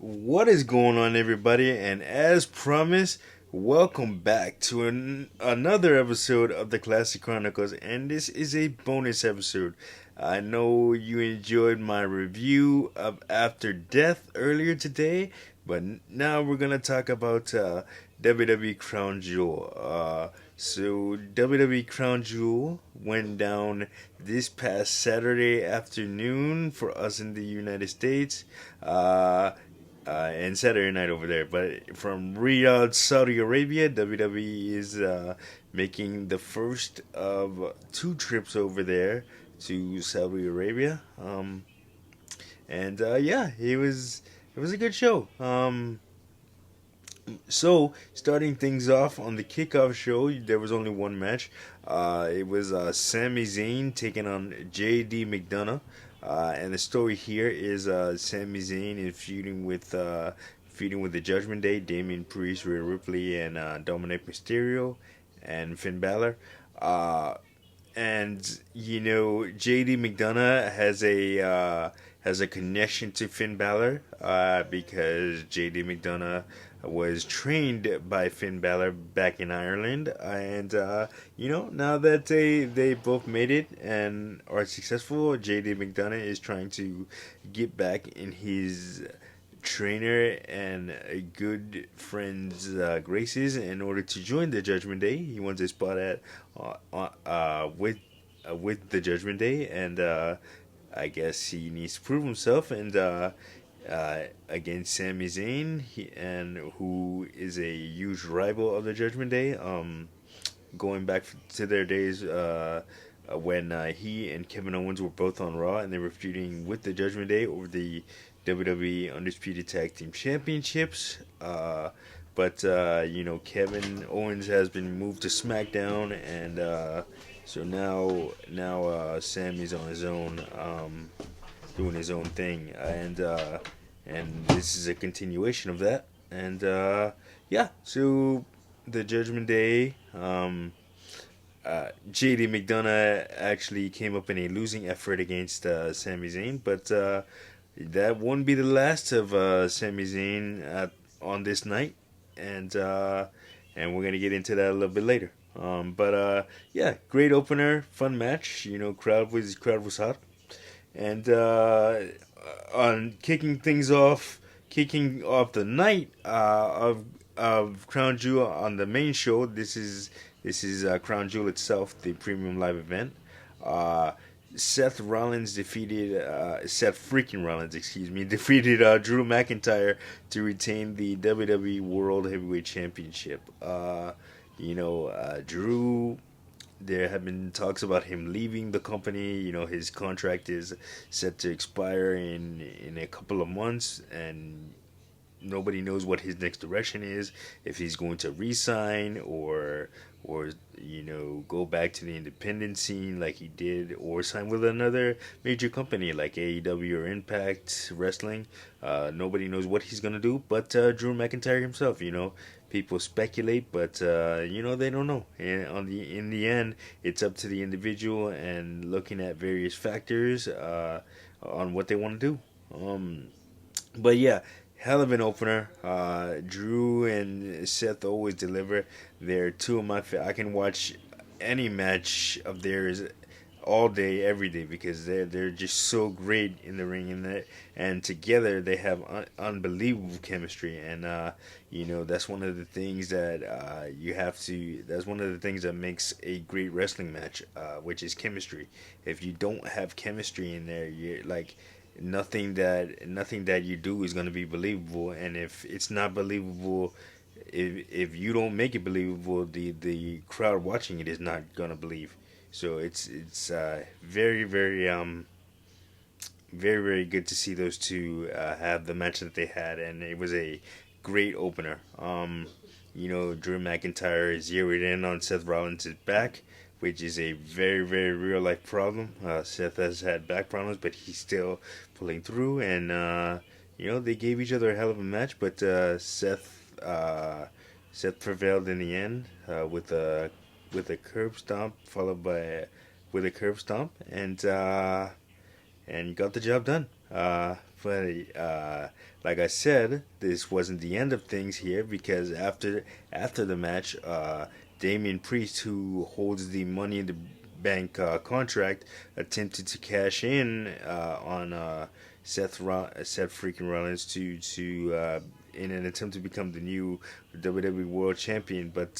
What is going on, everybody? And as promised, welcome back to another episode of the Classic Chronicles. And this is a bonus episode. I know you enjoyed my review of After Death earlier today, but now we're going to talk about WWE Crown Jewel. So, WWE Crown Jewel went down this past Saturday afternoon for us in the United States. And Saturday night over there. But from Riyadh, Saudi Arabia, WWE is making the first of two trips over there to Saudi Arabia. And yeah, it was a good show. So starting things off on the kickoff show, there was only one match. It was Sami Zayn taking on J.D. McDonough. And the story here is Sami Zayn is feuding with the Judgment Day, Damian Priest, Rhea Ripley, and Dominic Mysterio, and Finn Balor. And JD McDonough has a connection to Finn Balor because JD McDonough was trained by Finn Balor back in Ireland, and now that they both made it and are successful, JD McDonough is trying to get back in his trainer and a good friend's graces in order to join the Judgment Day. He wants a spot at with the Judgment Day, and I guess he needs to prove himself against Sami Zayn, who is a huge rival of the Judgment Day. Going back to their days when he and Kevin Owens were both on Raw, and they were feuding with the Judgment Day over the WWE Undisputed Tag Team Championships. But Kevin Owens has been moved to SmackDown, and so now Sammy's on his own, doing his own thing, and this is a continuation of that. And yeah, so the Judgment Day. JD McDonough actually came up in a losing effort against Sami Zayn, but that won't be the last of Sami Zayn on this night, and we're gonna get into that a little bit later. But yeah, great opener, fun match. Crowd was hot, and on kicking off the night of Crown Jewel on the main show. This is Crown Jewel itself, the premium live event. Uh, Seth freaking Rollins, excuse me, defeated Drew McIntyre to retain the WWE World Heavyweight Championship. Drew, there have been talks about him leaving the company. His contract is set to expire in a couple of months, and nobody knows what his next direction is. If he's going to resign or go back to the independent scene like he did, or sign with another major company like AEW or Impact Wrestling. Nobody knows what he's gonna do, but Drew McIntyre himself, people speculate, but they don't know. And in the end, it's up to the individual and looking at various factors on what they want to do. But yeah, hell of an opener. Drew and Seth always deliver. They're two of my I can watch any match of theirs all day, every day, because they're just so great in the ring, and together they have unbelievable chemistry. And that's one of the things that you have to. That's one of the things that makes a great wrestling match, which is chemistry. If you don't have chemistry in there, you're like nothing that you do is going to be believable. And if it's not believable, if you don't make it believable, the crowd watching it is not going to believe. So it's very very very very good to see those two have the match that they had, and it was a great opener. Drew McIntyre zeroed in on Seth Rollins' back, which is a very, very real life problem. Seth has had back problems, but he's still pulling through. And they gave each other a hell of a match, but Seth prevailed in the end with a curb stomp, followed by with a curb stomp, and got the job done. But like I said, this wasn't the end of things here because after the match, Damian Priest, who holds the Money in the Bank contract, attempted to cash in on Seth freaking Rollins to in an attempt to become the new WWE World Champion, but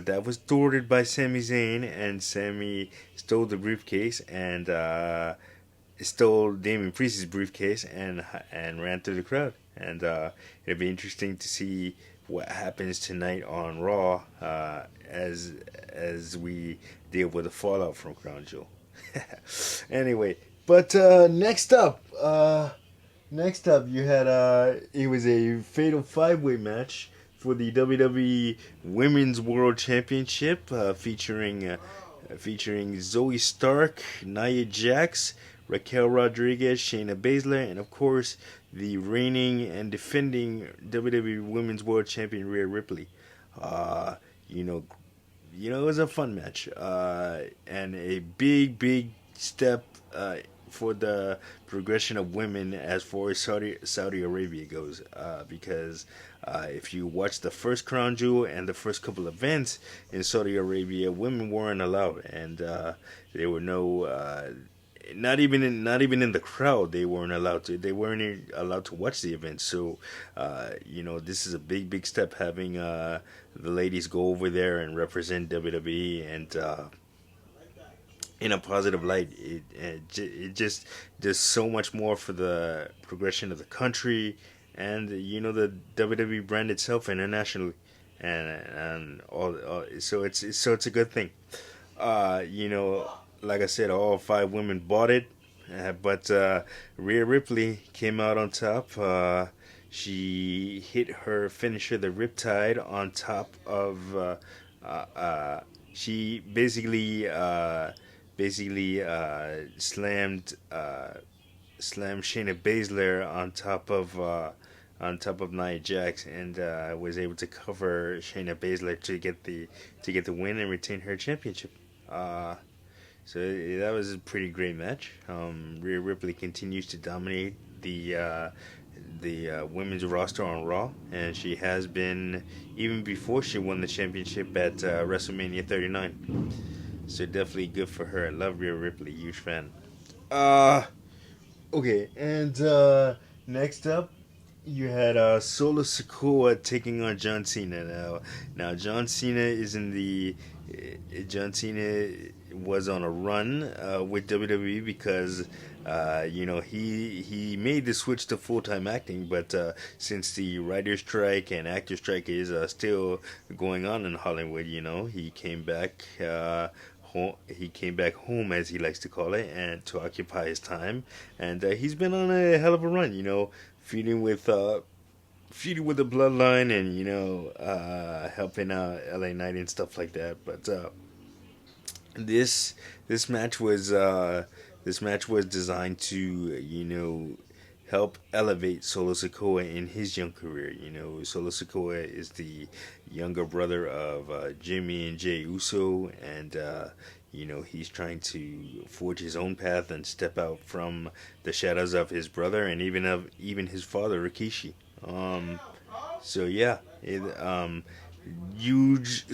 that was thwarted by Sami Zayn, and Sami stole the briefcase and stole Damien Priest's briefcase and ran through the crowd. And it'll be interesting to see what happens tonight on Raw as we deal with the fallout from Crown Jewel. Anyway, but next up, you had it was a fatal five-way match for the WWE Women's World Championship, featuring Zoe Stark, Nia Jax, Raquel Rodriguez, Shayna Baszler, and of course the reigning and defending WWE Women's World Champion Rhea Ripley. Uh, you know, it was a fun match and a big step for the progression of women as far as Saudi Arabia goes. Because if you watch the first Crown Jewel and the first couple events in Saudi Arabia, women weren't allowed, and there were no. Not even in the crowd they weren't allowed to watch the event. So this is a big step having the ladies go over there and represent WWE and in a positive light. It just does so much more for the progression of the country and the WWE brand itself internationally, and all so it's a good thing. Like I said, all five women bought it, but Rhea Ripley came out on top. She hit her finisher, the Riptide, on top of. She basically slammed Shayna Baszler on top of Nia Jax, and was able to cover Shayna Baszler to get the win and retain her championship. So that was a pretty great match. Rhea Ripley continues to dominate the women's roster on Raw, and she has been even before she won the championship at WrestleMania 39. So definitely good for her. I love Rhea Ripley, huge fan. Uh, okay, and next up, you had Solo Sikoa taking on John Cena. Now John Cena is in the John Cena was on a run with WWE because he made the switch to full time acting, but since the writer's strike and actor strike is still going on in Hollywood, he came back. He came back home, as he likes to call it, and to occupy his time. And he's been on a hell of a run, feuding with the Bloodline, and helping out LA Knight and stuff like that. But this this match was designed to help elevate Solo Sikoa in his young career. Solo Sikoa is the younger brother of Jimmy and Jey Uso, and he's trying to forge his own path and step out from the shadows of his brother and even his father Rikishi. So yeah, huge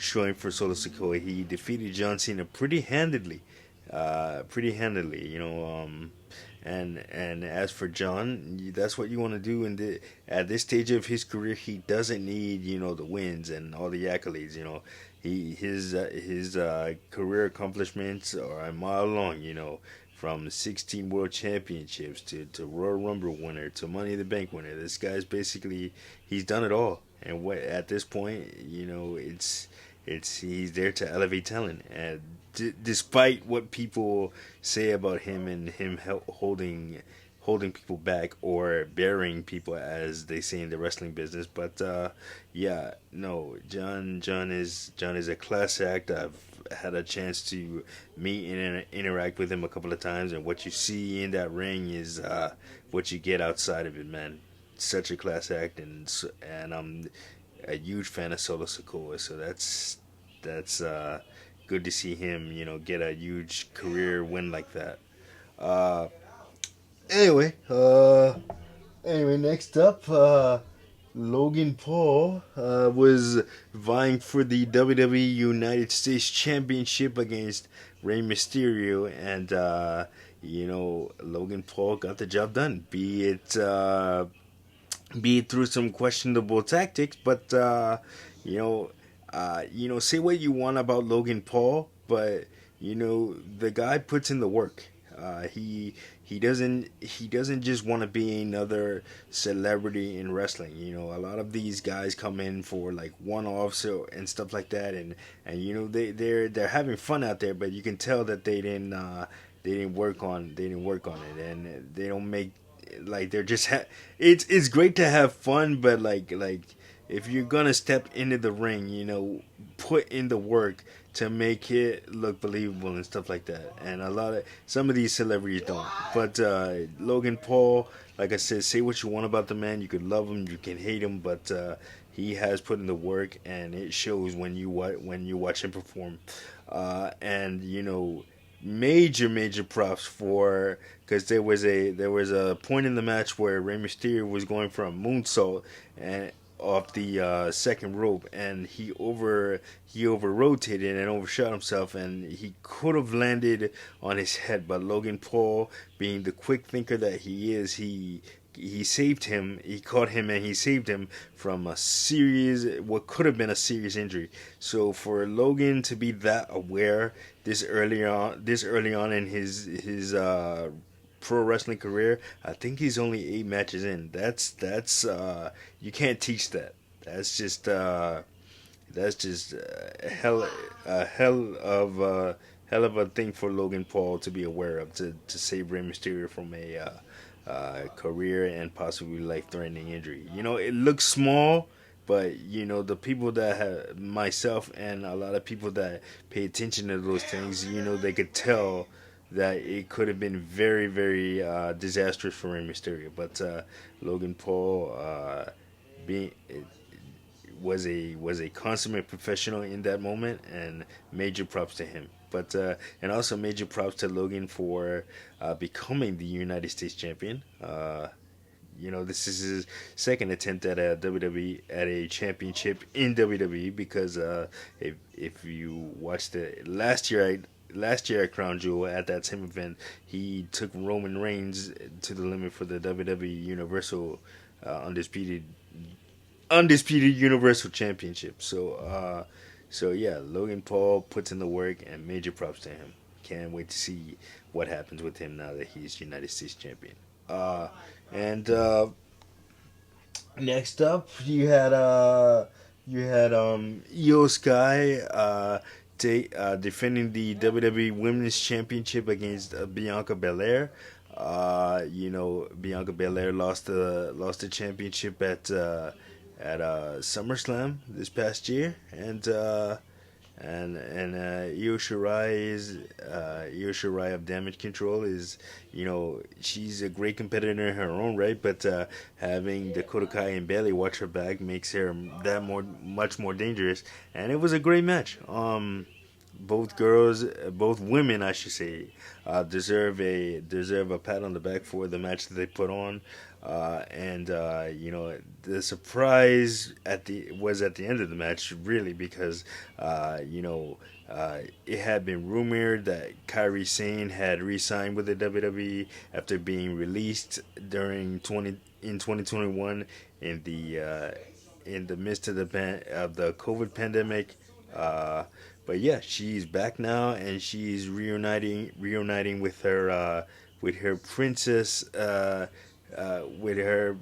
showing for Solo Sikoa. He defeated John Cena pretty handedly, and as for John, that's what you want to do. At this stage of his career, he doesn't need the wins and all the accolades. His career accomplishments are a mile long. From 16 world championships to Royal Rumble winner to Money in the Bank winner. This guy's basically he's done it all. And at this point, it's he's there to elevate talent. And despite what people say about him and him holding people back or burying people, as they say in the wrestling business. But yeah, no, John is a class act. I've had a chance to meet and interact with him a couple of times, and what you see in that ring is what you get outside of it, man. Such a class act, and I'm a huge fan of Solo Sikoa, so that's good to see him, get a huge career win like that. Uh, Anyway, next up, Logan Paul was vying for the WWE United States Championship against Rey Mysterio, and Logan Paul got the job done. Be it through some questionable tactics, but you know, say what you want about Logan Paul, but the guy puts in the work. He doesn't just want to be another celebrity in wrestling. A lot of these guys come in for like one-offs and stuff like that, and they're having fun out there, but you can tell that they didn't work on it, and they don't make like they're just it's great to have fun, but like if you're gonna step into the ring, put in the work to make it look believable and stuff like that. And some of these celebrities don't. But Logan Paul, like I said, say what you want about the man. You could love him, you can hate him, but he has put in the work, and it shows when you watch him perform. And major props for, because there was a point in the match where Rey Mysterio was going for a moonsault and off the second rope, and he over rotated and overshot himself, and he could have landed on his head, but Logan Paul, being the quick thinker that he is, he saved him. He caught him and he saved him from what could have been a serious injury. So for Logan to be that aware this early on in his pro wrestling career, I think he's only 8 matches in. That's you can't teach that. That's just hell of a thing for Logan Paul to be aware of, to save Rey Mysterio from a career and possibly life-threatening injury. It looks small, but the people that have, myself and a lot of people that pay attention to those things, they could tell that it could have been very, very disastrous for Rey Mysterio. But Logan Paul being was a consummate professional in that moment, and major props to him. But and also major props to Logan for becoming the United States champion. This is his second attempt at a WWE at a championship in WWE, because if you watched the last year at Crown Jewel at that same event, he took Roman Reigns to the limit for the WWE Universal undisputed Universal Championship. So yeah, Logan Paul puts in the work, and major props to him. Can't wait to see what happens with him now that he's United States champion. And Next up, you had Io Sky defending the WWE Women's Championship against Bianca Belair. Bianca Belair lost the championship at SummerSlam this past year, and Io Shirai of Damage Control is, she's a great competitor in her own right, but having Dakota Kai and Bayley watch her back makes her much more dangerous, and it was a great match. Both women, I should say, deserve a pat on the back for the match that they put on. And the surprise was at the end of the match, really, because it had been rumored that Kairi Sane had re-signed with the WWE after being released in 2021 in the midst of the COVID pandemic. But yeah, she's back now, and she's reuniting with her princess.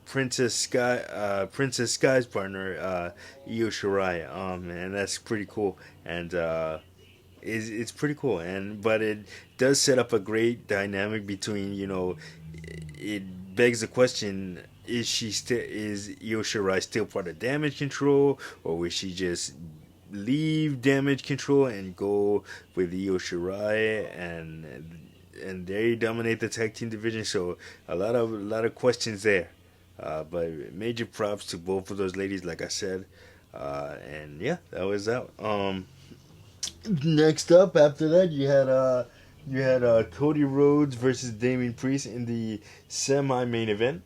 Princess Sky's partner, Io Shirai, and that's pretty cool, and it's pretty cool, but it does set up a great dynamic between, it begs the question: is Io Shirai still part of Damage Control, or will she just leave Damage Control and go with Io Shirai, and they dominate the tag team division? So a lot of questions there, but major props to both of those ladies, like I said, and yeah, that was out. Next up, after that, you had You had Cody Rhodes versus Damian Priest in the semi-main event.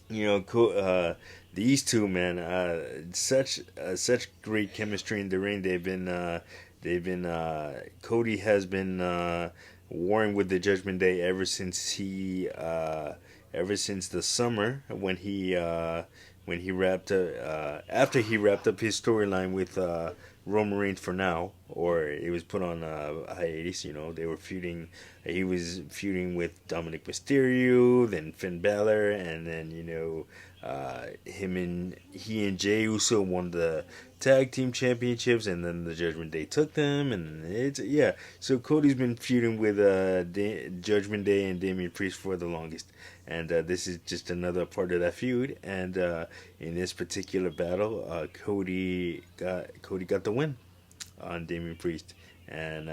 You know, these two, man, such great chemistry in the ring. Cody has been warring with the Judgment Day ever since the summer when he wrapped after he wrapped up his storyline with Roman Reigns for now, or it was put on hiatus. You know, they were feuding. He was feuding with Dominic Mysterio, then Finn Balor, and then he and Jey Uso won the tag team championships, and then the Judgment Day took them, and it's yeah. So Cody's been feuding with Judgment Day and Damian Priest for the longest, and this is just another part of that feud. And in this particular battle, Cody got the win on Damian Priest, and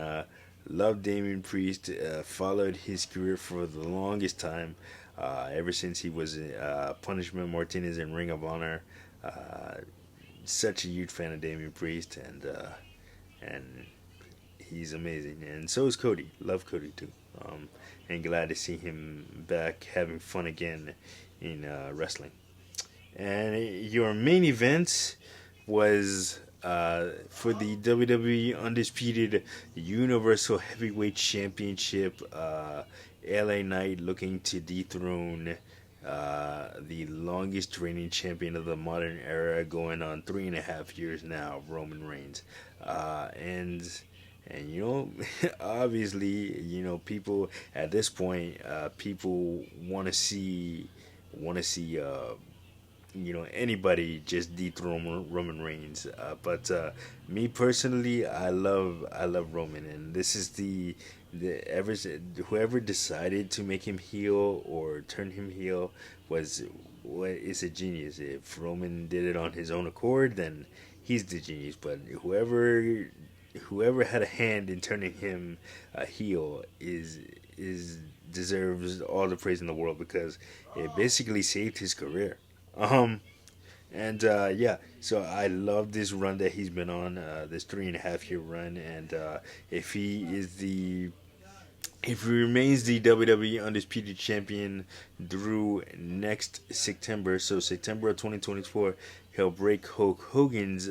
loved Damian Priest. Followed his career for the longest time, ever since he was Punishment Martinez in Ring of Honor. Uh, Such a huge fan of Damian Priest, and he's amazing, and so is Cody. Love Cody too, and glad to see him back having fun again in wrestling. And your main event was for the WWE Undisputed Universal Heavyweight Championship. LA Knight looking to dethrone the longest reigning champion of the modern era, going on 3.5 years now, Roman Reigns. And obviously, people at this point, people want to see anybody just dethrone Roman Reigns. But me personally, I love Roman, and this is the ever whoever decided to make him heel or turn him heel is a genius. If Roman did it on his own accord, then he's the genius. But whoever had a hand in turning him heel is deserves all the praise in the world, because it basically saved his career. Um, and yeah, so I love this run that he's been on, this 3.5 year run, and if he is the if he remains the WWE Undisputed Champion through next September, so September of 2024, he'll break Hulk Hogan's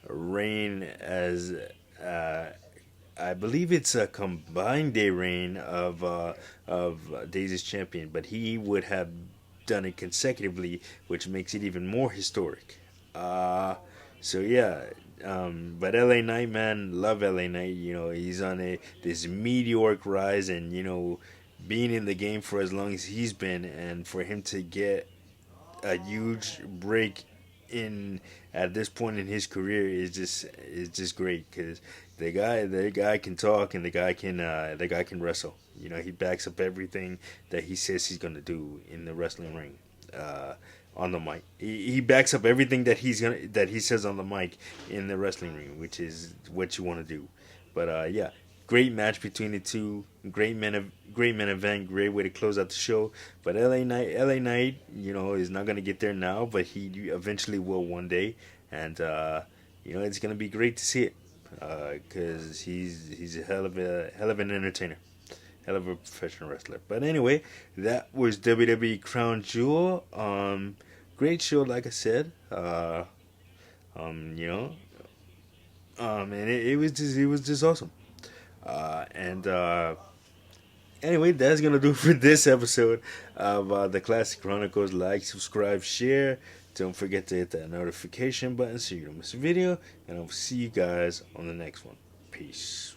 reign as uh, I believe it's a combined day reign of days as champion, but he would have done it consecutively, which makes it even more historic. Uh, so yeah, but LA Knight, man, love LA Knight. He's on a this meteoric rise, and being in the game for as long as he's been, and for him to get a huge break in at this point in his career is just great, because the guy can talk, and the guy can wrestle. He backs up everything that he says he's gonna do in the wrestling ring. Uh, on the mic, he backs up everything that he says on the mic in the wrestling ring, which is what you want to do. But yeah, great match between the two. Great main event. Great way to close out the show. But LA Knight, is not gonna get there now, but he eventually will one day, and it's gonna be great to see it, because he's a hell of an entertainer, hell of a professional wrestler. But anyway, that was WWE Crown Jewel. Great show, like I said. Um, you know, and it was just awesome. And Anyway, that's gonna do for this episode of the Classic Chronicles. Like, subscribe, share. Don't forget to hit that notification button so you don't miss a video. And I'll see you guys on the next one. Peace.